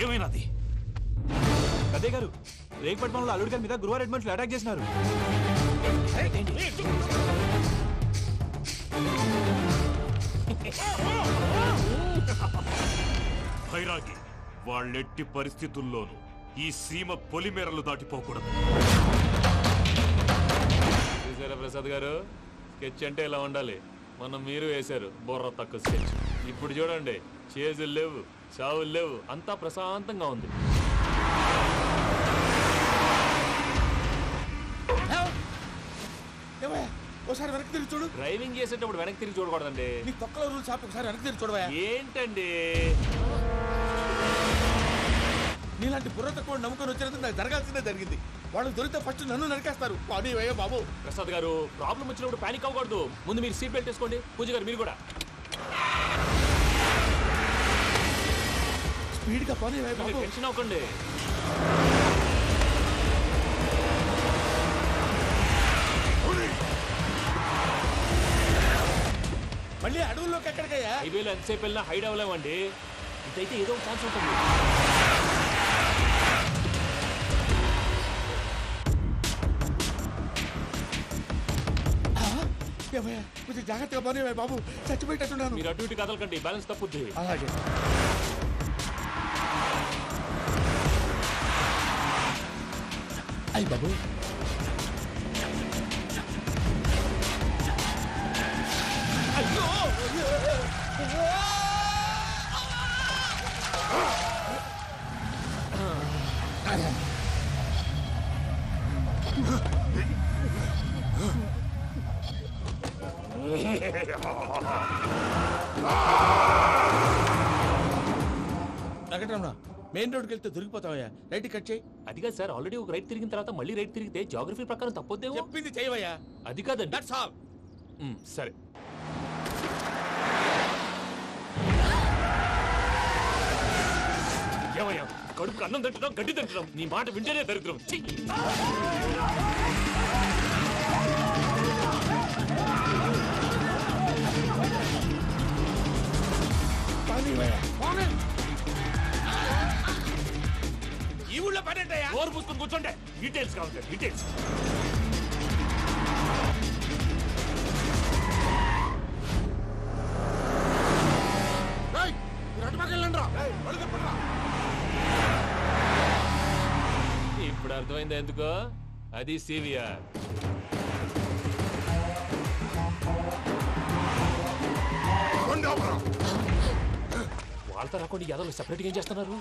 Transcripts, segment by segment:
ఏమైనాది? అదే గారు, రేగుపట్టి పనులు అల్లుడి గారి మీద గురువారెడ్డి మనుషులు అటాక్ చేసినారు. భైరాగి, వాళ్ళెట్టి పరిస్థితుల్లోనూ ఈ సీమ పొలిమేరలు దాటిపోకూడదు. చూసారా ప్రసాద్ గారు, స్కెచ్ అంటే ఇలా ఉండాలి. మనం మీరు వేశారు బొర్ర తక్కువ స్కెచ్. ఇప్పుడు చూడండి, చేజులు లేవు, చావులు లేవు, అంతా ప్రశాంతంగా ఉంది. ఒకసారి వెనక్కి తిరిగి చూడు. డ్రైవింగ్ చేసేటప్పుడు వెనక్కి తిరిగి చూడకూడదండి. నీ తొక్కలో రూల్స్ ఆపి ఒకసారి వెనక్కి తిరిగి చూడవా. ఏంటండి నీలాంటి బుర్ర తక్కువ నమ్ముకొని వచ్చినందుకు నాకు జరగాల్సిందే జరిగింది. వాళ్ళు దొరికితే ఫస్ట్ నన్ను నరికేస్తారు. కానీ అయ్యో బాబు. ప్రసాద్ గారు, ప్రాబ్లం వచ్చినప్పుడు పానిక్ అవ్వకూడదు. ముందు మీరు సీట్ బెల్ట్ వేసుకోండి. పూజ గారు మీరు కూడా స్పీడ్ గా పని బాబు. టెన్షన్ అవ్వకండి. మళ్ళీ అడవుల్లోకి ఎక్కడికయ్యా? హైవేలో ఎంతసేపు వెళ్ళినా హైడ్ అవ్వలేమండి. ఇదైతే ఏదో ఒక ఛాన్స్ ఉంటుంది. కొంచెం జాగ్రత్తగా పని బాబు, చచ్చిపోయేటట్టున్నాను. మీరు అటు ఇటు కదలకండి, బ్యాలెన్స్ తప్పుద్ది. అలాగే. అయ్యి బాబు, అయ్యో వెంకటరమణ, మెయిన్ రోడ్కి వెళ్తే దొరికిపోతావయ్యా. రైట్ కట్ చేయి. అది కాదు సార్, ఆల్రెడీ ఒక రైట్ తిరిగిన తర్వాత మళ్ళీ రైట్ తిరిగితే జాగ్రఫీ ప్రకారం తప్పొద్దేమో. చెప్పింది చేయవయ్యా. అది కాదండి. That's all. సరే. ఏమయ్యా, కడుపుకు అన్నం తింటున్నాం, గడ్డి తింటున్నాం. నీ మాట వింటేనే దరిద్రం. ఈ ఊళ్ళో పడేటయ్యా. ఓరు పూసుకొని కూర్చోండి. డీటెయిల్స్ కావాలి, డీటెయిల్స్. ఇప్పుడు అర్థమైంది ఎందుకో. అది సివిఆర్. వాళ్ళతో రాకుండా యాదవ్ సెపరేట్గా ఏం చేస్తున్నారు?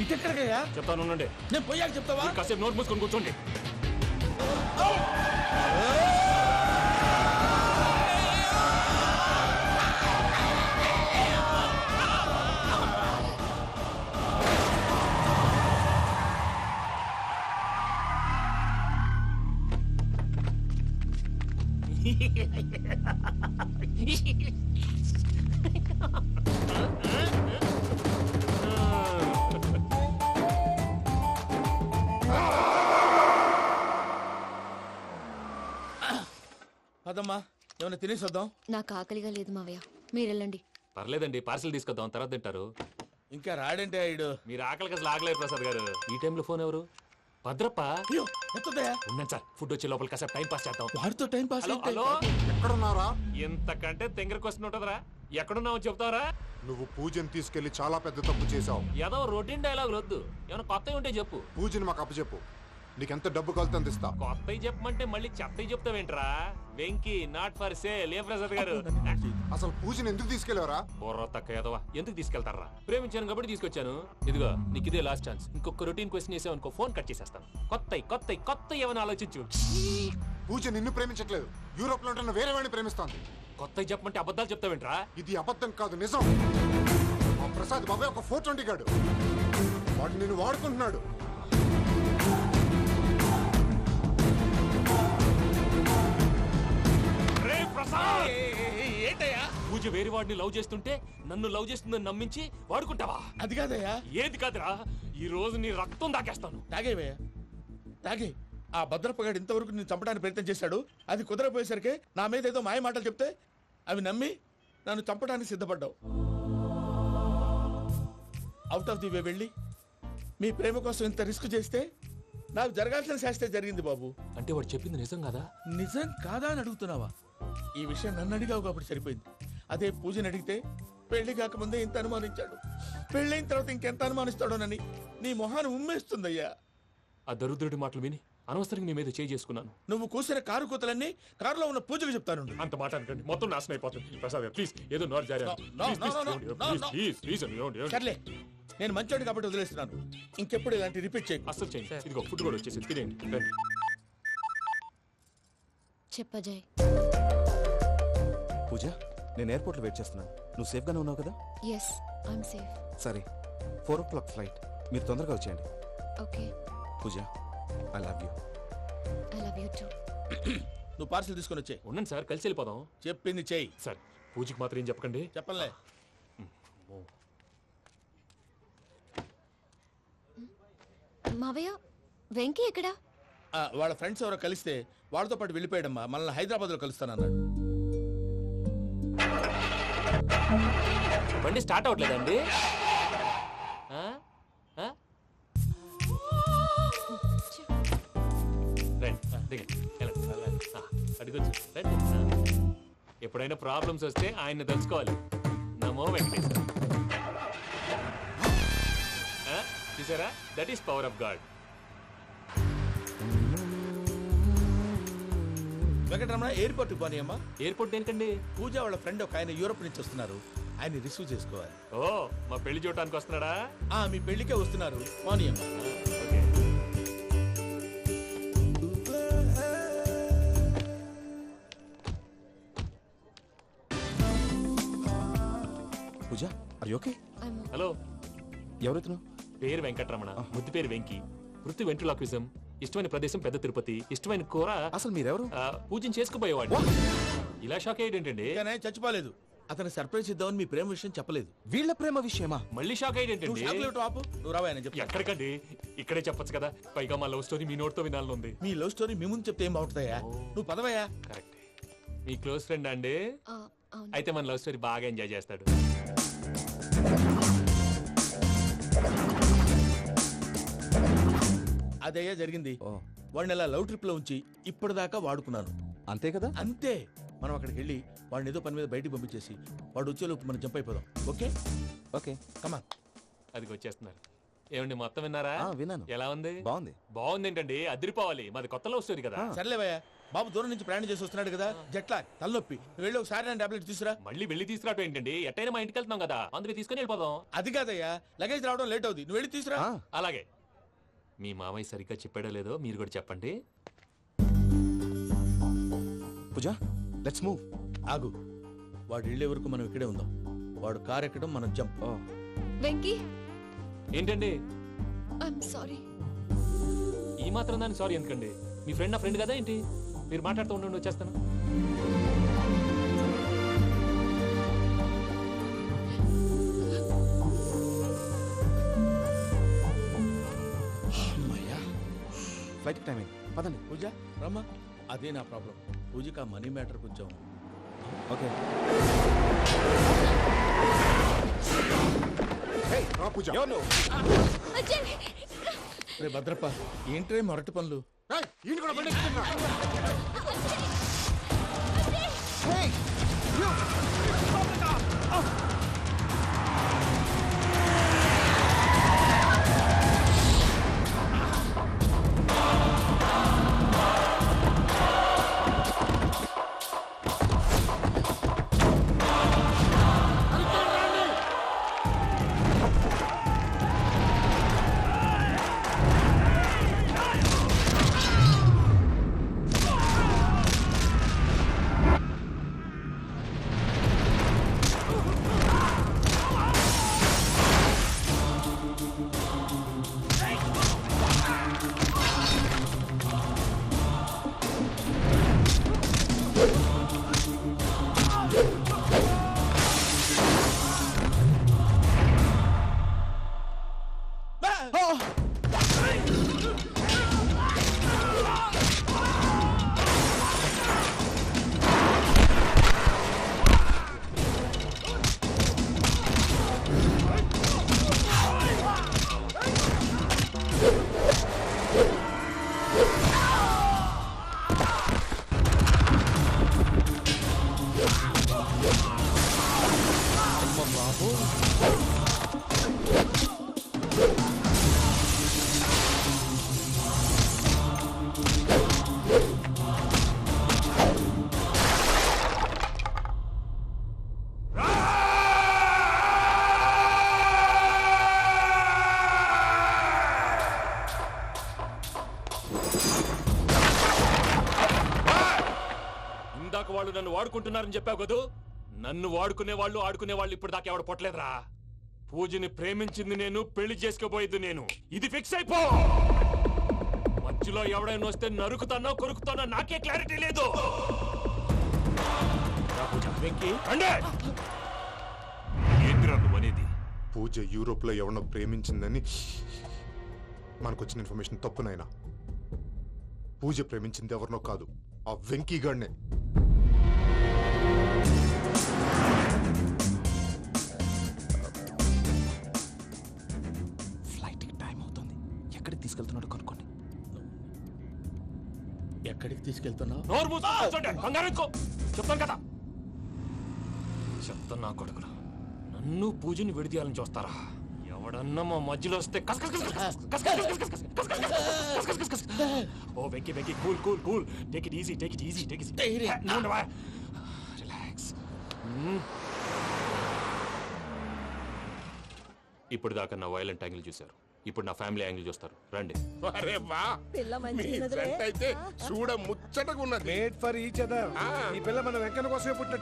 ఇటెక్కడికయ్యా? చెప్తాను, నేను పోయాక చెప్తావా? కాసేపు నోట్ మూసుకొని కూర్చోండి. పదమ్మా, ఏమైనా తినేసి వద్దాం. నాకు ఆకలిగా లేదు మావయ్య, మీరు వెళ్ళండి. పర్లేదండి, పార్సిల్ తీసుకొద్దాం, తర్వాత తింటారు. ఇంకా రాడంటే ఆయుడు. మీరు ఆకలికి అసలు ఆగలేదు ప్రసాద్ గారు. ఈ టైంలో ఫోన్ ఎవరు? భద్రప్ప. అయ్యో ఎత్తదయ్యా. ఉన్నాను సార్, ఫుడ్ వచ్చే లోపల కాసేపు టైం పాస్ చేద్దాం. వాడితో టైం పాస్. హలో హలో, ఎక్కడున్నారా? ఇంతకంటే తెంగర క్వశ్చన్ ఉంటుందిరా. ఎక్కడున్నావు చెప్తావరా? నువ్వు పూజని తీసుకెళ్లి చాలా పెద్ద తప్పు చేశావు. ఏదో రొటీన్ డైలాగ్ వద్దు, ఏమైనా కొత్తవి ఉంటే చెప్పు. పూజని మాకు అప్పచెప్పు. నీకెంత డబ్బు కలితే అందిస్తా. కొత్తవి చెప్పమంటే మళ్ళీ చెత్తవి చెప్తావేంట్రా? Venky not for sale. ఏ ప్రసాద్ గారు, అసలు పూజని ఎందుకు తీసుకెళ్లేవరా? బొర్ర తక్క ఏదవా, ఎందుకు తీసుకెళ్తారా? ప్రేమించాను కాబట్టి తీసుకొచ్చాను. ఇదిగో నీకు ఇదే లాస్ట్ ఛాన్స్. ఇంకొక రొటీన్ క్వశ్చన్ చేసావు అనుకో, ఫోన్ కట్ చేసేస్తాను. కొత్త ఏమైనా ఆలోచించు. పూజ నిన్ను ప్రేమించట్లేదు, యూరోప్ లో ఉంటున్న వేరే వాడిని ప్రేమిస్తాంది. కొత్తవి చెప్పమంటే అబద్ధాలు చెప్తావేంట్రా? ఇది అబద్ధం కాదు, నిజం. ఆ ప్రసాద్ బాబాయ్ ఒక 420 గాడు. వాడు నిన్ను వాడుకుంటున్నాడు. ఏంటయ్యా? పూజ పూజ వేరే వాడిని లవ్ చేస్తుంటే నన్ను లవ్ చేస్తుందని నమ్మించి వాడుకుంటావా? అది కాదయ్యా. ఏది కాదురా, ఈ రోజు నీ రక్తం దాకేస్తాను. తాగేవయ్యా తాగే. ఆ భద్రపగాడు ఇంతవరకు నేను చంపడానికి ప్రయత్నం చేశాడు. అది కుదరపోయేసరికి నా మీద ఏదో మాయ మాటలు చెప్తే అవి నమ్మి నన్ను చంపడానికి సిద్ధపడ్డావు. అవుట్ ఆఫ్ ది వే వెళ్ళి మీ ప్రేమ కోసం ఇంత రిస్క్ చేస్తే నాకు జరగాల్సిన శాస్త్రే జరిగింది బాబు. అంటే వాడు చెప్పింది నిజం కదా? నిజం కాదా అని అడుగుతున్నావా? ఈ విషయం నన్ను అడిగావు కాబట్టి సరిపోయింది. అదే పూజని అడిగితే పెళ్లి కాకముందే ఇంత అనుమానించాడు, పెళ్ళైన తర్వాత ఇంకెంత అనుమానిస్తాడోనని నీ మొహాన్ని ఉమ్మేస్తుందయ్యా. ఆ దరిద్రుడి మాటలు విని అనవసరంగా నీ మీద చేయి చేసుకున్నాను. నువ్వు కూసిన కారు కూతలన్నీ కారులో ఉన్న పూజకు చెప్తాను. అంత మాట అనకండి, మొత్తం నాశనం అయిపోతుంది. ప్రసాద్ ప్లీజ్, ఏదో నోట్ జారీ. సర్లే, నేను మంచోడు కాబట్టి వదిలేస్తున్నాను. ఇంకెప్పుడు ఇలాంటి రిపీట్ చేయకు. అస్సలు చేయండి. ఇదిగో ఫుడ్ కూడా వచ్చేసి తినేయండి. రండి. చెప్పజాయ్. పూజ, నేను ఎయిర్పోర్ట్లో వెయిట్ చేస్తున్నాను. నువ్వు సేఫ్గానే ఉన్నావు కదా? Yes, I'm safe. సరే, 4 o'clock ఫ్లైట్. మీరు తొందరగా వచ్చేయండి. Okay. Pooja, I love you. I love you too. నువ్వు పార్సిల్ తీసుకొని వచ్చే. ఉండండి సార్, కలిసి వెళ్ళిపోదాం. చెప్పింది చెయ్యి. సార్, పూజకి మాత్రం ఏం చెప్పకండి. చెప్పలే. మావయ్య, వెంకీ ఎక్కడా? వాళ్ళ ఫ్రెండ్స్ ఎవరో కలిస్తే వాళ్ళతో పాటు వెళ్ళిపోయాడమ్మా. మనల్ని హైదరాబాద్లో కలుస్తానన్నాడు. బండి స్టార్ట్ అవ్వట్లేదండి. ఎప్పుడైనా ప్రాబ్లమ్స్ వస్తే ఆయన్ని తెలుసుకోవాలి. నమో వెంకటేశ్వర. చూసారా, that is power of God. Venkataramana, ఎయిర్పోర్ట్కి పోనీ అమ్మా. ఎయిర్పోర్ట్ ఏంటండి? పూజ వాళ్ళ ఫ్రెండ్ ఒక ఆయన యూరోప్ నుంచి వస్తున్నారు. ఆయన రిసీవ్ చేసుకోవాలి. ఓ, మా పెళ్లి చూడటానికి వస్తున్నాడా? మీ పెళ్లికే వస్తున్నారు. పోనీ అమ్మా. Okay. Pooja, are you okay? Hello, ఎవరెత్తును? పేరు వెంకటరమణ, ముద్దు పేరు వెంకి, వృత్తి వెంట్రులాక్విజం, ఇష్టమైన ప్రదేశం పెద్ద తిరుపతి, ఇష్టమైన కూర. అసలు మీరెవరు? పూజను చేసుకుపోయేవాడు. ఇలా షాక్ అయ్యేటండి. కానీ చచ్చిపోలేదు. అతను సర్ప్రైజ్ ఇద్దామని మీ ప్రేమ విషయం చెప్పలేదు. వీళ్ళ ప్రేమ విషయమా? మళ్ళీ షాక్ నువ్వు అయ్యేటండి. చాక్లెట్ ఆపు. నువ్వు రావా అని చెప్పి. ఎక్కడికండి, ఇక్కడే చెప్పొచ్చు కదా. పైగా మా లవ్ స్టోరీ మీ నోట్తో వినాలని ఉంది. మీ లవ్ స్టోరీ మీ ముందు చెప్తే ఏం బాగుంటుందయ్యా? నువ్వు పదవయ్యా. కరెక్ట్. మీ క్లోజ్ ఫ్రెండ్ అండి? అవును. అయితే మన లవ్ స్టోరీ బాగా ఎంజాయ్ చేస్తాడు. అదయ్యా జరిగింది. వాడిని ఇలా లవ్ ట్రిప్ లో ఉంచి ఇప్పటిదాకా వాడుకున్నాను. అంతే కదా? అంతే. మనం అక్కడికి వెళ్ళి వాడిని ఏదో పని మీద బయటికి పంపించేసి వాడు వచ్చేలోపు మనం జంప్ అయిపోదాం. ఓకే ఓకే, కమాన్. అది వచ్చేస్తున్నారు. ఏమండి, మొత్తం విన్నారా? విన్నాను. ఎలా ఉంది? బాగుంది. బాగుంది ఏంటండి, అదిరిపోవాలి. మాది కొత్త లవ్ స్టోరీ కదా. సర్లేవయ్యా, బాబు దూరం నుంచి ప్రయాణం చేసి వస్తున్నాడు కదా, జట్లా తలనొప్పి. నువ్వు వెళ్ళి ఒకసారి నా టాబ్లెట్ తీసుకురా. మళ్ళీ వెళ్ళి తీసుకురావటం ఏంటండి? ఎట్టైనా మా ఇంటికి వెళ్తున్నాం కదా, అందుకే తీసుకుని వెళ్ళిపోదాం. అది కాదయ్యా, లగేజ్ రావడం లేట్ అవుతుంది. నువ్వు వెళ్ళి తీసుకురా. అలాగే. మీ మామయ్య సరిగ్గా చెప్పాడో లేదో మీరు కూడా చెప్పండి. పూజ, లెట్స్ మూవ్. ఆగు, వాడు వెళ్ళే వరకు మనం ఇక్కడే ఉందాం. వాడు కార్ ఎక్కడం, మనం జంప్. వెంకీ, ఏంటండి ఐఎమ్ సారీ. ఈ మాత్రం దాన్ని సారీ ఎందుకండి? మీ ఫ్రెండ్ నా ఫ్రెండ్ కదా ఏంటి? మీరు మాట్లాడుతూ ఉండండి, వచ్చేస్తాను. ఫ్లైట్ టైం అయింది, పదండి. పూజ రమ్మా. అదే నా ప్రాబ్లం. పూజకి ఆ మనీ మ్యాటర్ కొంచెం. ఓకే. పూజ, రే భద్రప్ప, ఏంట్రే మొరటి పనులు? ఈయన కూడా బండి ఎక్కుతున్నా. వాడుకుంటున్నారని చెప్పావు కదూ. నన్ను వాడుకునే వాళ్ళు ఆడుకునే వాళ్ళు ఇప్పుడు దాకా ఎవడు పొట్టలేదురా. పూజని ప్రేమించింది నేను, పెళ్లి చేసుకోబోయేది నేను. ఇది ఫిక్స్ అయిపో. మధ్యలో ఎవడైనా వస్తే నరుకుతానో కొరుకుతానో నాకే క్లారిటీ లేదు. ఏంద్రా నువ్వనేది? పూజ యూరోప్ లో ఎవరినో ప్రేమించిందని మనకొచ్చిన ఇన్ఫర్మేషన్ తప్పునైనా. పూజ ప్రేమించింది ఎవరినో కాదు, ఆ వెంకీ గాడినే. ఫ్లైట్ టైం అవుతుంది. ఎక్కడికి తీసుకెళ్తున్నాడు కనుక్కోండి. ఎక్కడికి తీసుకెళ్తున్నావు? నోరు మూసుకొని కూర్చోండి. కంగారు ఎక్కు. చెప్తాను కదా. చెప్తాను నా కొడుకురా. నన్ను పూజని విడిదీయాలని చూస్తారా? ఎవడన్నా మా మధ్యలో వస్తే ఓ Venky Venky cool cool cool. Take it easy, take it easy, take it easy. Relax. ఇప్పుడు దాకా నా వైలెంట్ యాంగిల్ చూశారు. ఇప్పుడు నా ఫ్యామిలీ యాంగిల్ చూస్తారు. రండి. అరే వా, మీ ఫ్రెండ్ అయితే చూడ ముచ్చటగా ఉన్నది. Made for each other. ఈ పిల్ల మన వెంకన్న కోసమే పుట్టిన